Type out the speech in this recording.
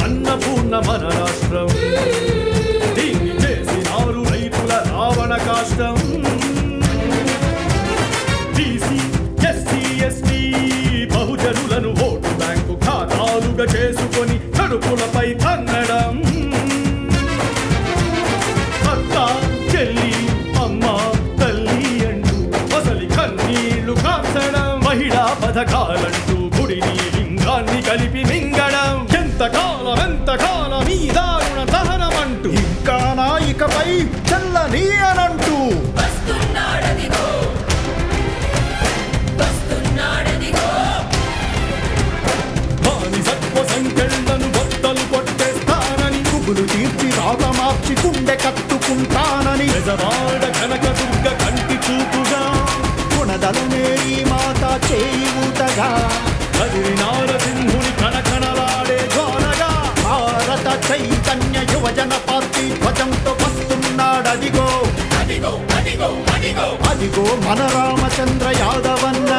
అన్నపూర్ణ మన రాష్ట్రం, దీన్ని చేసినారు రైతుల రావణ కాష్టం. బీసీ ఎస్సీ ఎస్టీ బహుజనులను ఓటు బ్యాంకు ఖాతాలుగా చేసుకొని కడుపులపై తన్నడం. అక్క చెల్లి అమ్మ తల్లి అంటూ అసలి కన్నీళ్లు కాల్చడం. మహిళా పథకాలంటూ గుడిని లింగాన్ని కలిపి మింగడం. ఎంతకాలం ఈ దారుణ దహనమంటూ ఇంకా నాయికపై చల్లని అనంటూ బానిసత్వ సంఖ్యలను బొట్టలు కొట్టేస్తానని, కుగులు తీర్చి రాత మార్చి గుండె కట్టుకుంటానని, పెదవాడ కనక దుర్గ కంటి చూపుగా గుణదలనే ఈ మాత చేయూతగా, కదిరి నారసింహుని కణకణలాడే జ్వాలగా భారత చైతన్య యువజన పార్టీ ధ్వజంతో వస్తున్నాడదిగో అదిగో మన రామచంద్ర యాదవన్న